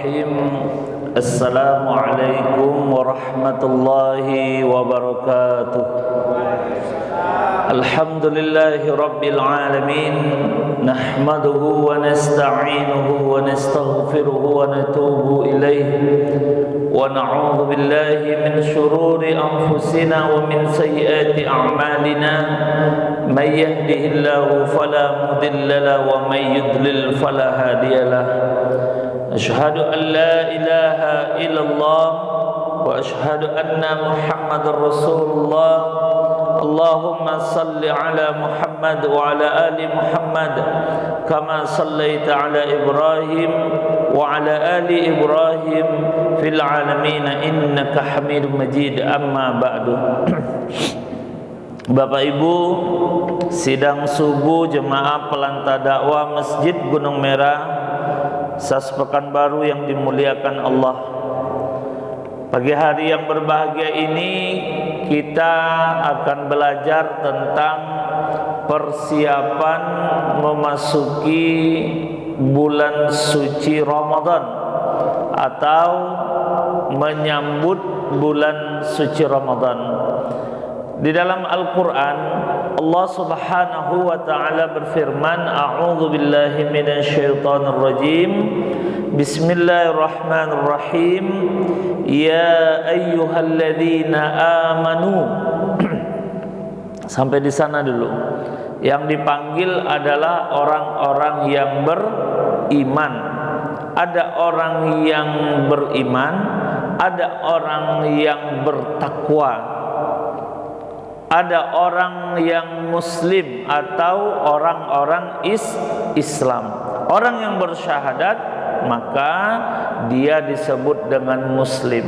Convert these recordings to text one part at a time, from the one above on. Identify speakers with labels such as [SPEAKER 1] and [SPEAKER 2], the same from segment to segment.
[SPEAKER 1] Bismillahirrahmanirrahim. Assalamualaikum warahmatullahi wabarakatuh. Alhamdulillahi rabbil alamin. Nahmaduhu wa nasta'inuhu wa nastaghfiruhu wa natubu ilayhi wa na'udzu billahi min shururi anfusina wa min sayyiati a'malina. May yahdihillahu fala mudilla lahu wa may yudlil fala hadiya lahu. Asyhadu an la ilaha illallah wa asyhadu anna Muhammadar Rasulullah. Allahumma salli ala Muhammad wa ala ali Muhammad kama sallaita ala Ibrahim wa ala ali Ibrahim fil alamin innaka Hamidum Majid. Amma ba'du. Bapak Ibu, sidang subuh jemaah pelanta dakwah Masjid Gunung Merah SAS Pekanbaru yang dimuliakan Allah. Pagi hari yang berbahagia ini kita akan belajar tentang persiapan memasuki bulan suci Ramadan atau menyambut bulan suci Ramadan. Di dalam Al-Quran Allah subhanahu wa ta'ala berfirman, A'udzu billahi minasyaitonir rajim. Bismillahirrahmanirrahim. Ya ayyuhalladzina amanu. Sampai di sana dulu. Yang dipanggil adalah orang-orang yang beriman. Ada orang yang beriman, ada orang yang bertakwa. Ada orang yang muslim atau orang-orang Islam. Orang yang bersyahadat maka dia disebut dengan muslim.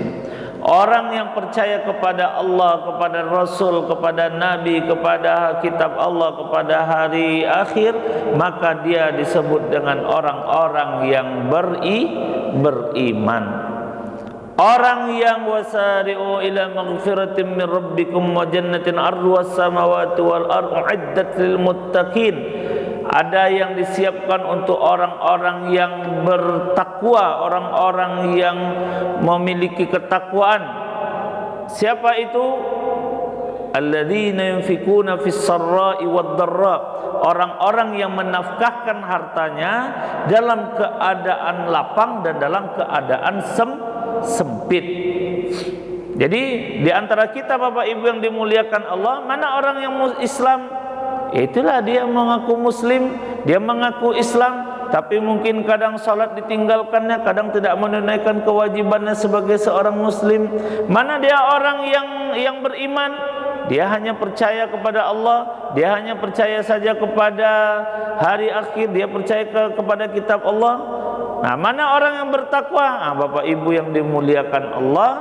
[SPEAKER 1] Orang yang percaya kepada Allah, kepada Rasul, kepada Nabi, kepada kitab Allah, kepada hari akhir, maka dia disebut dengan orang-orang yang beriman. Orang yang wasari'u ila maghfiratin min rabbikum wa jannatin 'arduha as-samawati wal ardu 'iddat lil muttaqin. Ada yang disiapkan untuk orang-orang yang bertakwa, orang-orang yang memiliki ketakwaan. Siapa itu? Alladzina yunfikuna fis sarra'i wad dharra. Orang-orang yang menafkahkan hartanya dalam keadaan lapang dan dalam keadaan sempit. Jadi di antara kita Bapak Ibu yang dimuliakan Allah, mana orang yang Islam? Itulah dia mengaku muslim, dia mengaku Islam, tapi mungkin kadang salat ditinggalkannya, kadang tidak menunaikan kewajibannya sebagai seorang muslim. Mana dia orang yang beriman? Dia hanya percaya kepada Allah, dia hanya percaya saja kepada hari akhir, dia percaya kepada kitab Allah. Nah, mana orang yang bertakwa? Bapak Ibu yang dimuliakan Allah,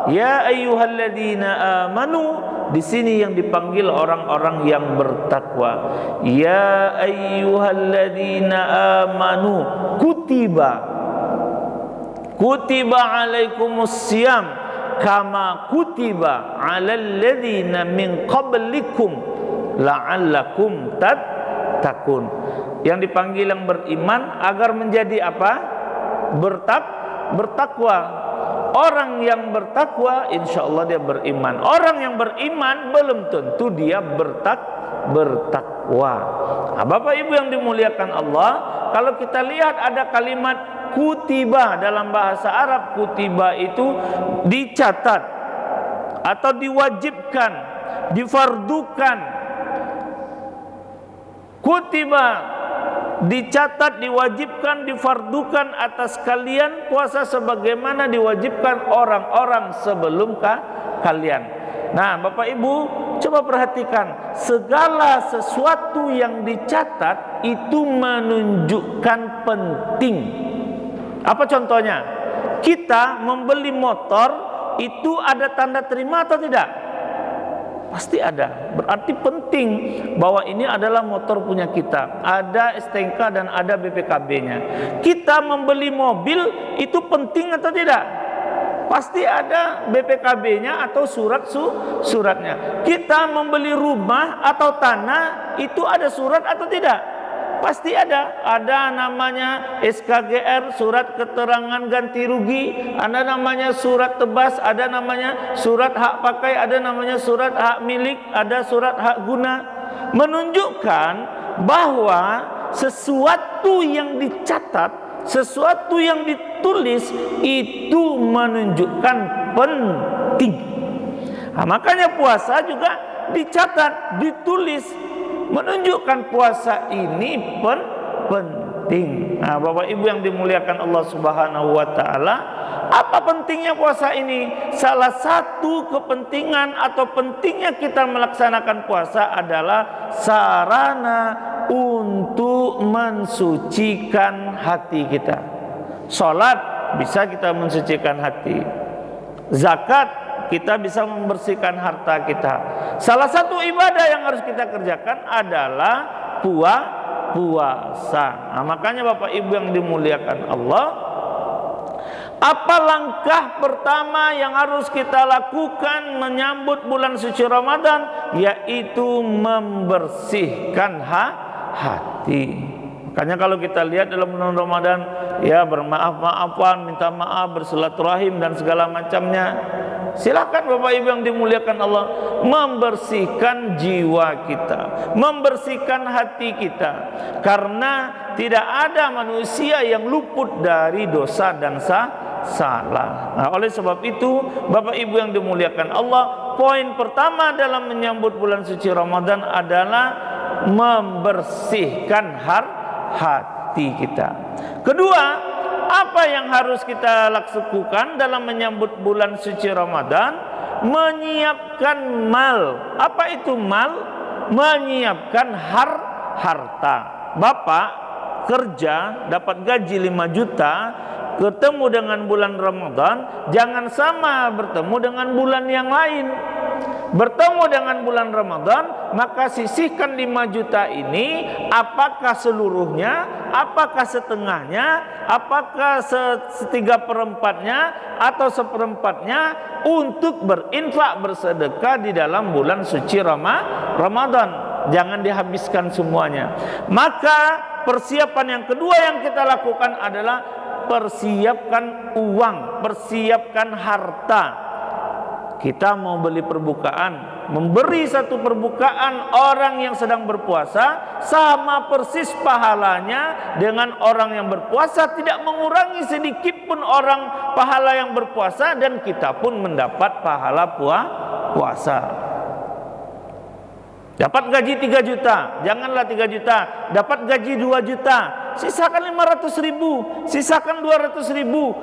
[SPEAKER 1] ya ayyuhalladzina amanu. Di sini yang dipanggil orang-orang yang bertakwa. Ya ayyuhalladzina amanu kutiba alaikumussyam kama kutiba alal ladzina min qablikum la'allakum tattaqun. Yang dipanggil yang beriman agar menjadi apa? Bertakwa. Orang yang bertakwa insyaallah dia beriman. Orang yang beriman belum tentu dia bertakwa. Nah, Bapak Ibu yang dimuliakan Allah, kalau kita lihat ada kalimat kutiba dalam bahasa Arab, kutiba itu dicatat atau diwajibkan, difardukan. Kutiba dicatat, diwajibkan, difardukan atas kalian puasa sebagaimana diwajibkan orang-orang sebelum kalian. Nah, Bapak Ibu, coba perhatikan, segala sesuatu yang dicatat itu menunjukkan penting. Apa contohnya? Kita membeli motor itu ada tanda terima atau tidak? Pasti ada. Berarti penting bahwa ini adalah motor punya kita. Ada STNK dan ada BPKB-nya. Kita membeli mobil itu penting atau tidak? Pasti ada BPKB-nya atau suratnya. Kita membeli rumah atau tanah itu ada surat atau tidak? Pasti ada namanya SKGR, surat keterangan ganti rugi, ada namanya surat tebas, ada namanya surat hak pakai, ada namanya surat hak milik, ada surat hak guna. Menunjukkan bahwa sesuatu yang dicatat, sesuatu yang ditulis itu menunjukkan penting. Nah, makanya puasa juga dicatat, ditulis, menunjukkan puasa ini penting. Nah, Bapak Ibu yang dimuliakan Allah Subhanahu wa taala, apa pentingnya puasa ini? Salah satu kepentingan atau pentingnya kita melaksanakan puasa adalah sarana untuk mensucikan hati kita. Salat bisa kita mensucikan hati. Zakat kita bisa membersihkan harta kita. Salah satu ibadah yang harus kita kerjakan adalah puasa. Nah, makanya Bapak Ibu yang dimuliakan Allah, apa langkah pertama yang harus kita lakukan menyambut bulan suci Ramadan? Yaitu membersihkan hati. Makanya kalau kita lihat dalam bulan Ramadan, ya bermaaf-maafan, minta maaf, bersilaturahim dan segala macamnya. Silakan Bapak Ibu yang dimuliakan Allah, membersihkan jiwa kita, membersihkan hati kita, karena tidak ada manusia yang luput dari dosa dan salah. Nah, oleh sebab itu Bapak Ibu yang dimuliakan Allah, poin pertama dalam menyambut bulan suci Ramadan adalah membersihkan hati kita. Kedua, apa yang harus kita lakukan dalam menyambut bulan suci Ramadan? Menyiapkan mal. Apa itu mal? Menyiapkan harta. Bapak kerja dapat gaji 5 juta, ketemu dengan bulan Ramadan, jangan sama bertemu dengan bulan yang lain. Bertemu dengan bulan Ramadan, maka sisihkan 5 juta ini, apakah seluruhnya, apakah setengahnya, apakah setiga perempatnya atau seperempatnya, untuk berinfak, bersedekah di dalam bulan suci Ramadan. Jangan dihabiskan semuanya. Maka persiapan yang kedua yang kita lakukan adalah persiapkan uang, persiapkan harta. Kita mau beli perbukaan, memberi satu perbukaan orang yang sedang berpuasa, sama persis pahalanya dengan orang yang berpuasa, tidak mengurangi sedikit pun orang pahala yang berpuasa, dan kita pun mendapat pahala puasa. Dapat gaji 3 juta, janganlah 3 juta, dapat gaji 2 juta, sisakan 500 ribu, sisakan 200 ribu.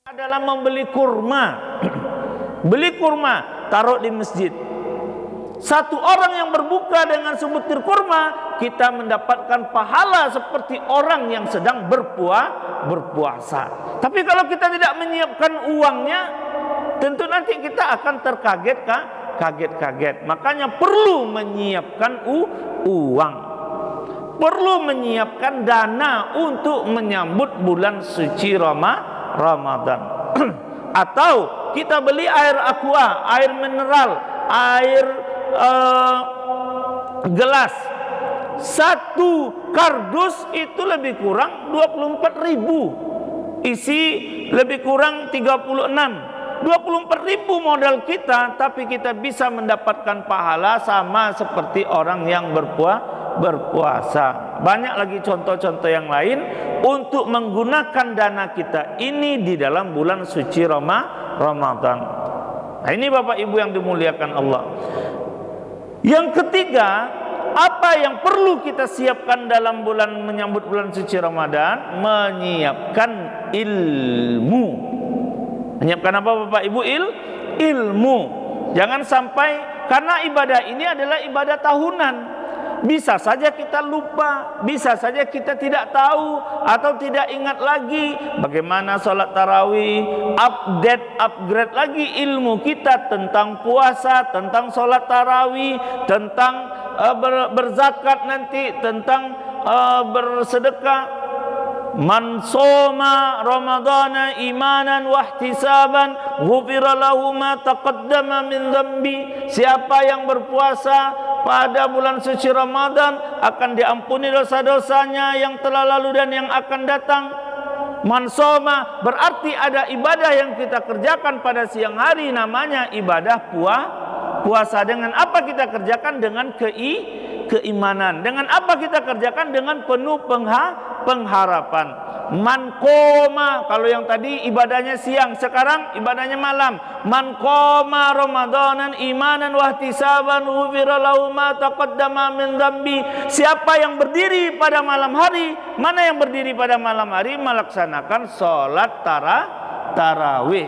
[SPEAKER 1] Adalah membeli kurma. Beli kurma, taruh di masjid. Satu orang yang berbuka dengan sebutir kurma, kita mendapatkan pahala seperti orang yang sedang berpuasa. Tapi kalau kita tidak menyiapkan uangnya, tentu nanti kita akan terkaget-kaget. Makanya perlu menyiapkan uang, perlu menyiapkan dana untuk menyambut bulan suci Ramadan. Atau kita beli air aqua, air mineral, air gelas. Satu kardus itu lebih kurang 24.000, isi lebih kurang 36, 24.000 modal kita, tapi kita bisa mendapatkan pahala sama seperti orang yang berpuasa. Banyak lagi contoh-contoh yang lain untuk menggunakan dana kita ini di dalam bulan suci Ramadan. Nah, ini Bapak Ibu yang dimuliakan Allah. Yang ketiga, apa yang perlu kita siapkan dalam menyambut bulan suci Ramadan? Menyiapkan ilmu. Menyiapkan apa Bapak Ibu? Ilmu. Jangan sampai, karena ibadah ini adalah ibadah tahunan, bisa saja kita lupa, bisa saja kita tidak tahu atau tidak ingat lagi bagaimana sholat tarawih. Upgrade lagi ilmu kita tentang puasa, tentang sholat tarawih, tentang berzakat nanti, tentang bersedekah. Man soma ramadana imanan wa ihtisaban ghufira lahu ma taqaddama min dhanbi. Siapa yang berpuasa pada bulan suci Ramadan akan diampuni dosa-dosanya yang telah lalu dan yang akan datang. Man shoma berarti ada ibadah yang kita kerjakan pada siang hari, namanya ibadah puasa. Dengan apa kita kerjakan? Dengan keimanan. Dengan apa kita kerjakan? Dengan penuh pengharapan. Man qoma, kalau yang tadi ibadahnya siang, sekarang ibadahnya malam. Man qoma ramadanan imanan wa ihtisaban ghufira lahu ma taqaddama min dzambi. Siapa yang berdiri pada malam hari? Mana yang berdiri pada malam hari? Melaksanakan salat tarawih.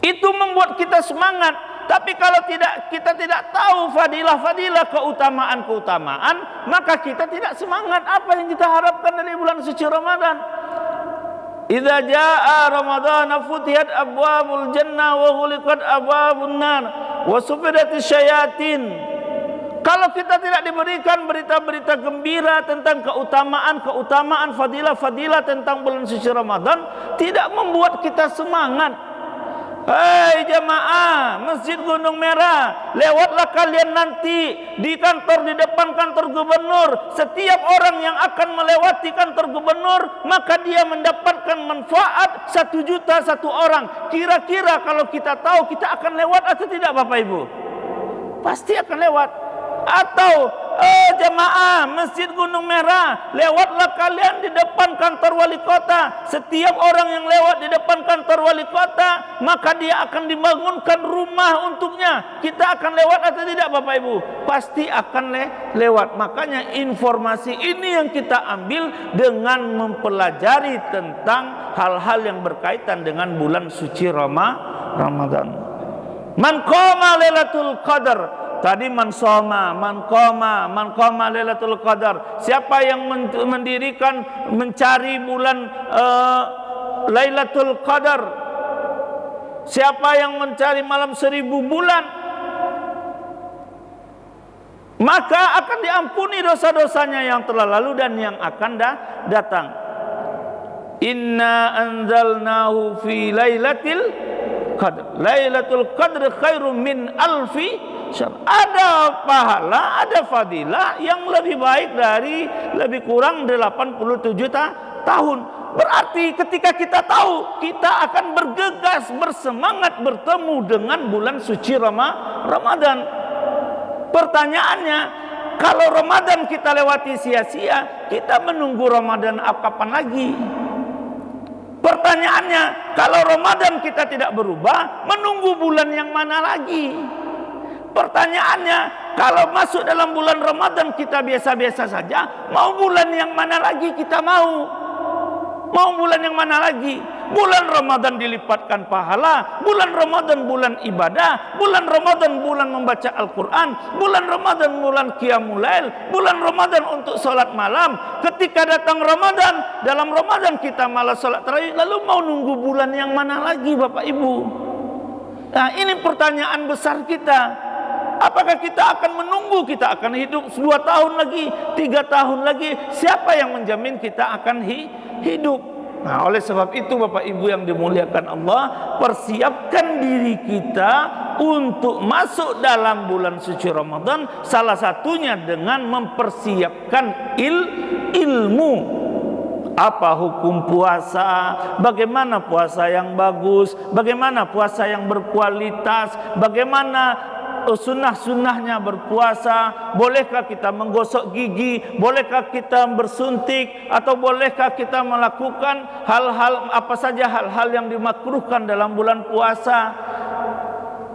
[SPEAKER 1] Itu membuat kita semangat. Tapi kalau kita tidak tahu fadilah-fadilah, keutamaan-keutamaan, maka kita tidak semangat. Apa yang kita harapkan dari bulan suci Ramadan? Idza jaa Ramadan futihat abwabul jannah wa ghuliqat abwabun nar wa sufidatis syayatin. Kalau kita tidak diberikan berita-berita gembira tentang keutamaan, fadilah-fadilah tentang bulan suci Ramadan, tidak membuat kita semangat. Hai jamaah Masjid Gunung Merah, lewatlah kalian nanti di depan kantor gubernur. Setiap orang yang akan melewati kantor gubernur, maka dia mendapatkan manfaat 1 juta 1 orang. Kira-kira kalau kita tahu, kita akan lewat atau tidak Bapak Ibu? Pasti akan lewat. Atau jamaah Masjid Gunung Merah, lewatlah kalian di depan kantor wali kota. Setiap orang yang lewat di depan kantor wali kota, maka dia akan dibangunkan rumah untuknya. Kita akan lewat atau tidak Bapak Ibu? Pasti akan lewat. Makanya informasi ini yang kita ambil dengan mempelajari tentang hal-hal yang berkaitan dengan bulan suci Ramadan. Man qama Lailatul Qadar. Tadi man shoma, man qama Lailatul Qadar. Siapa yang mendirikan, mencari bulan Lailatul Qadar? Siapa yang mencari malam 1000 bulan? Maka akan diampuni dosa-dosanya yang telah lalu dan yang akan datang. Inna anzalnahu fi lailatul qadr. Lailatul qadr khairum min alfi syahr. Ada pahala, ada fadilah yang lebih baik dari lebih kurang 87 tahun. Berarti ketika kita tahu, kita akan bergegas, bersemangat bertemu dengan bulan suci Ramadan. Pertanyaannya, kalau Ramadan kita lewati sia-sia, kita menunggu Ramadan kapan lagi? Pertanyaannya, kalau Ramadan kita tidak berubah, menunggu bulan yang mana lagi? Pertanyaannya, kalau masuk dalam bulan Ramadan kita biasa-biasa saja, mau bulan yang mana lagi kita mau? Mau bulan yang mana lagi? Bulan Ramadan dilipatkan pahala, bulan Ramadan bulan ibadah, bulan Ramadan bulan membaca Al-Quran, bulan Ramadan bulan Qiyamul Lail, bulan Ramadan untuk sholat malam. Ketika datang Ramadan, dalam Ramadan kita malah sholat tarawih, lalu mau nunggu bulan yang mana lagi Bapak Ibu? Nah, ini pertanyaan besar kita. Apakah kita akan menunggu, kita akan hidup 2 tahun lagi, 3 tahun lagi? Siapa yang menjamin kita akan hidup? Nah, oleh sebab itu Bapak Ibu yang dimuliakan Allah, persiapkan diri kita untuk masuk dalam bulan suci Ramadan, salah satunya dengan mempersiapkan ilmu. Apa hukum puasa, bagaimana puasa yang bagus, bagaimana puasa yang berkualitas, bagaimana sunnah-sunnahnya berpuasa. Bolehkah kita menggosok gigi? Bolehkah kita bersuntik? Atau bolehkah kita melakukan hal-hal apa saja, hal-hal yang dimakruhkan dalam bulan puasa?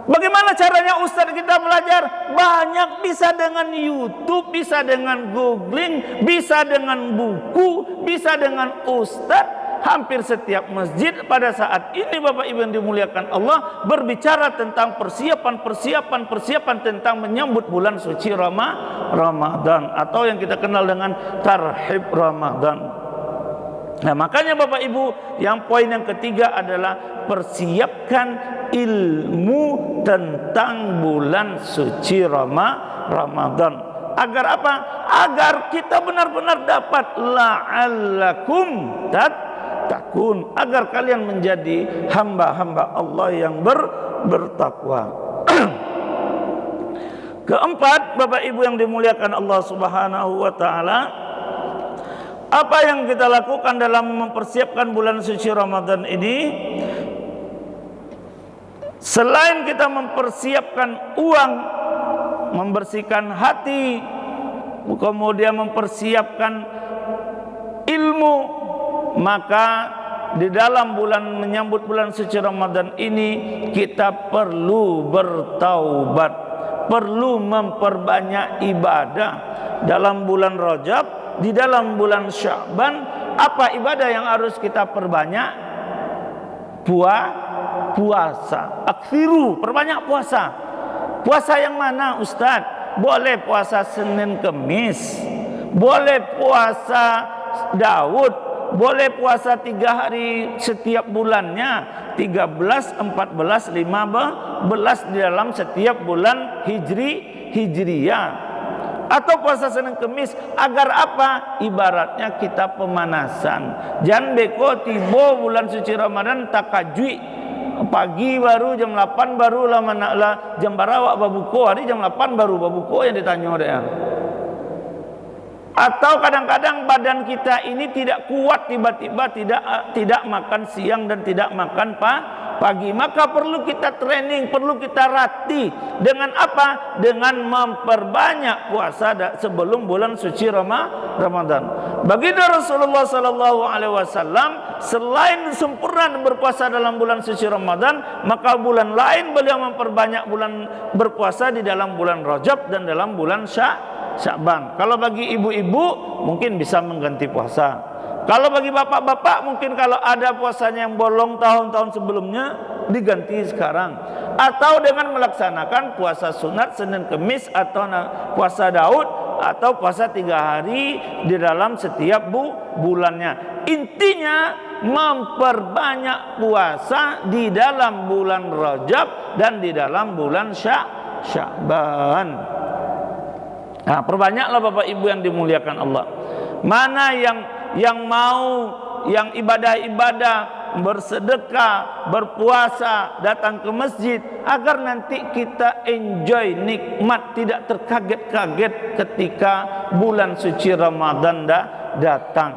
[SPEAKER 1] Bagaimana caranya Ustaz kita belajar? Banyak, bisa dengan YouTube, bisa dengan googling, bisa dengan buku, bisa dengan Ustaz. Hampir setiap masjid pada saat ini Bapak Ibu yang dimuliakan Allah berbicara tentang persiapan tentang menyambut bulan suci Ramadan, atau yang kita kenal dengan tarhib Ramadan. Nah, makanya Bapak Ibu, yang poin yang ketiga adalah persiapkan ilmu tentang bulan suci Ramadan. Agar apa? Agar kita benar-benar dapat la'allakum takun, agar kalian menjadi hamba-hamba Allah yang bertakwa. Keempat, Bapak Ibu yang dimuliakan Allah Subhanahu wa taala, apa yang kita lakukan dalam mempersiapkan bulan suci Ramadan ini, selain kita mempersiapkan uang, membersihkan hati, kemudian mempersiapkan ilmu, maka di dalam bulan menyambut bulan suci Ramadan ini kita perlu bertaubat, perlu memperbanyak ibadah. Dalam bulan Rajab, di dalam bulan Sya'ban, apa ibadah yang harus kita perbanyak? Puasa. Aksiru, perbanyak puasa. Puasa yang mana, Ustaz? Boleh puasa Senin Kemis, boleh puasa Daud, boleh puasa 3 hari setiap bulannya, 13, 14, 15 di dalam setiap bulan Hijriyah. Atau puasa Senin Kemis, agar apa? Ibaratnya kita pemanasan. Jangan beko tiba bulan suci Ramadan takajui, pagi baru jam 8 baru lah jam barawak babuko, hari jam 8 baru babuko yang ditanya dia. Atau kadang-kadang badan kita ini tidak kuat, tiba-tiba tidak makan siang dan tidak makan pagi, maka perlu kita training, perlu kita latih. Dengan apa? Dengan memperbanyak puasa sebelum bulan suci Ramadan. Baginda Rasulullah sallallahu alaihi wasallam selain sempurna berpuasa dalam bulan suci Ramadan, maka bulan lain beliau memperbanyak bulan berpuasa di dalam bulan Rajab dan dalam bulan Sya'ban. Kalau bagi ibu-ibu mungkin bisa mengganti puasa. Kalau bagi bapak-bapak mungkin kalau ada puasanya yang bolong tahun-tahun sebelumnya diganti sekarang. Atau dengan melaksanakan puasa sunat Senin Kemis, atau puasa Daud, atau puasa 3 hari di dalam setiap bulannya. Intinya memperbanyak puasa di dalam bulan Rajab dan di dalam bulan Sya'ban. Nah, perbanyaklah Bapak Ibu yang dimuliakan Allah. Mana yang mau yang ibadah-ibadah, bersedekah, berpuasa, datang ke masjid, agar nanti kita enjoy, nikmat, tidak terkaget-kaget ketika bulan suci Ramadan datang.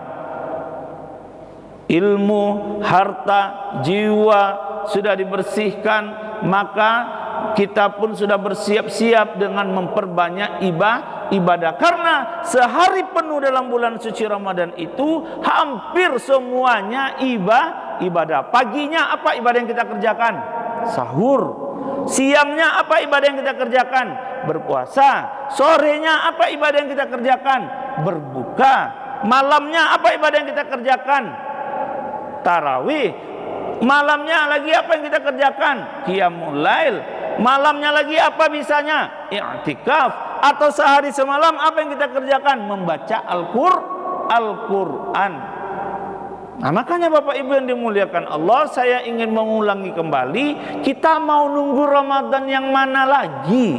[SPEAKER 1] Ilmu, harta, jiwa sudah dibersihkan, maka kita pun sudah bersiap-siap dengan memperbanyak ibadah. Karena sehari penuh dalam bulan suci Ramadan itu hampir semuanya ibadah. Paginya apa ibadah yang kita kerjakan? Sahur. Siangnya apa ibadah yang kita kerjakan? Berpuasa. Sorenya apa ibadah yang kita kerjakan? Berbuka. Malamnya apa ibadah yang kita kerjakan? Tarawih. Malamnya lagi apa yang kita kerjakan? Qiyamul Lail. Malamnya lagi apa bisanya? I'tikaf. Atau sehari semalam apa yang kita kerjakan? Membaca Al-Quran. Nah, makanya Bapak Ibu yang dimuliakan Allah, saya ingin mengulangi kembali, kita mau nunggu Ramadan yang mana lagi?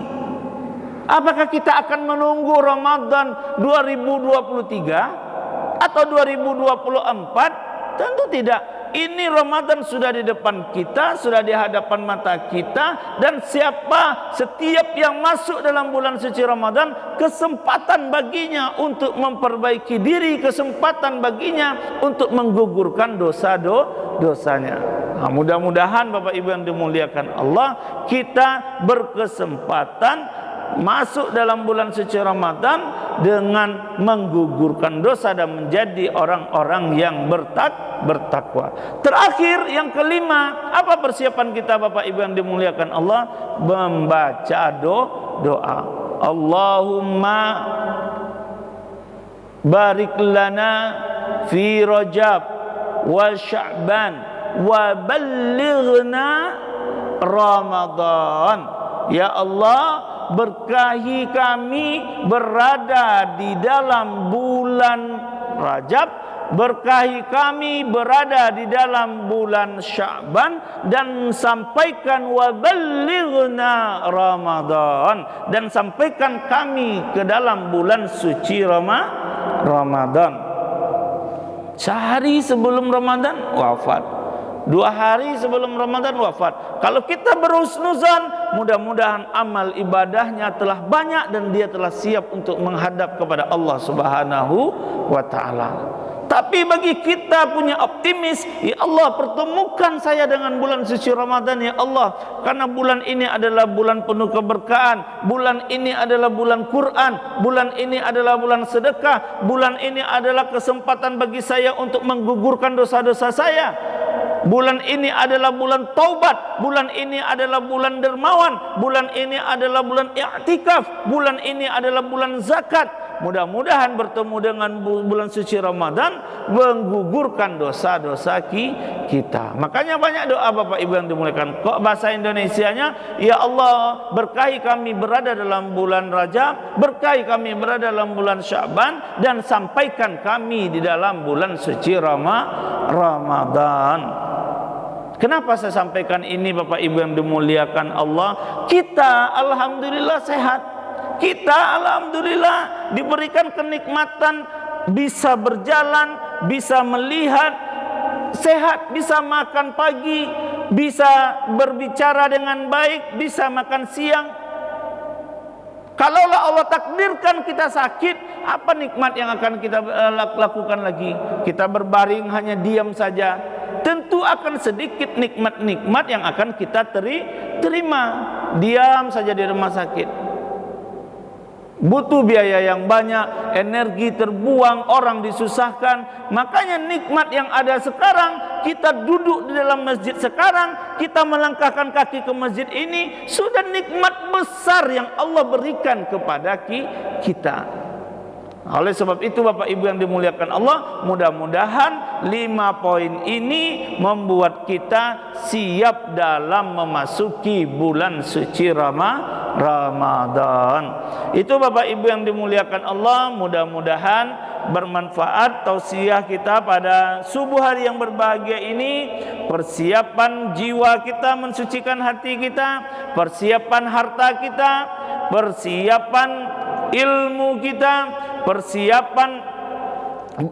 [SPEAKER 1] Apakah kita akan menunggu Ramadan 2023 atau 2024? Tentu tidak. Ini Ramadan sudah di depan kita, sudah di hadapan mata kita, dan setiap yang masuk dalam bulan suci Ramadan, kesempatan baginya untuk memperbaiki diri, kesempatan baginya untuk menggugurkan dosanya. Nah, mudah-mudahan Bapak Ibu yang dimuliakan Allah, kita berkesempatan masuk dalam bulan suci Ramadan dengan menggugurkan dosa dan menjadi orang-orang yang bertakwa. Terakhir, yang kelima, apa persiapan kita Bapak Ibu yang dimuliakan Allah? Membaca doa. Allahumma barik lana fi Rajab wa Sya'ban wa ballighna Ramadan. Ya Allah, berkahi kami berada di dalam bulan Rajab, berkahi kami berada di dalam bulan Sya'ban, dan sampaikan wa ballighna Ramadan, dan sampaikan kami ke dalam bulan suci Ramadan. Sehari sebelum Ramadan wafat, 2 hari sebelum Ramadan wafat. Kalau kita berhusnuzan, mudah-mudahan amal ibadahnya telah banyak dan dia telah siap untuk menghadap kepada Allah Subhanahu wa taala. Tapi bagi kita punya optimis, ya Allah pertemukan saya dengan bulan suci Ramadan ya Allah, karena bulan ini adalah bulan penuh keberkahan, bulan ini adalah bulan Quran, bulan ini adalah bulan sedekah, bulan ini adalah kesempatan bagi saya untuk menggugurkan dosa-dosa saya. Bulan ini adalah bulan taubat, bulan ini adalah bulan dermawan, bulan ini adalah bulan i'tikaf, bulan ini adalah bulan zakat. Mudah-mudahan bertemu dengan bulan suci Ramadan menggugurkan dosa-dosa kita. Makanya banyak doa Bapak Ibu yang dimuliakan. Kok bahasa Indonesianya, ya Allah berkahi kami berada dalam bulan Rajab, berkahi kami berada dalam bulan Sya'ban, dan sampaikan kami di dalam bulan suci Ramadan. Kenapa saya sampaikan ini Bapak Ibu yang dimuliakan Allah? Kita alhamdulillah sehat. Kita alhamdulillah diberikan kenikmatan bisa berjalan, bisa melihat, sehat, bisa makan pagi, bisa berbicara dengan baik, bisa makan siang. Kalaulah Allah takdirkan kita sakit, apa nikmat yang akan kita lakukan lagi? Kita berbaring hanya diam saja. Tentu akan sedikit nikmat-nikmat yang akan kita terima. Diam saja di rumah sakit. Butuh biaya yang banyak, energi terbuang, orang disusahkan. Makanya nikmat yang ada sekarang, kita duduk di dalam masjid sekarang, kita melangkahkan kaki ke masjid ini, sudah nikmat besar yang Allah berikan kepada kita. Oleh sebab itu Bapak Ibu yang dimuliakan Allah, mudah-mudahan 5 poin ini membuat kita siap dalam memasuki bulan suci Ramadan. Itu Bapak Ibu yang dimuliakan Allah, mudah-mudahan bermanfaat tausiah kita pada subuh hari yang berbahagia ini. Persiapan jiwa kita, mensucikan hati kita, persiapan harta kita, persiapan ilmu kita, persiapan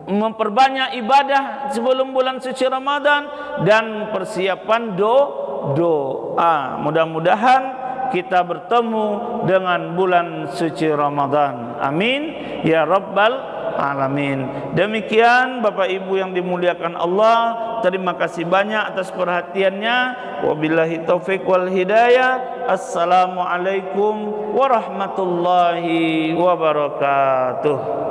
[SPEAKER 1] memperbanyak ibadah sebelum bulan suci Ramadan, dan persiapan doa. Mudah-mudahan kita bertemu dengan bulan suci Ramadan. Amin ya rabbal alamin. Demikian Bapak Ibu yang dimuliakan Allah, terima kasih banyak atas perhatiannya. Wabillahi taufik wal hidayah. Assalamualaikum warahmatullahi wabarakatuh.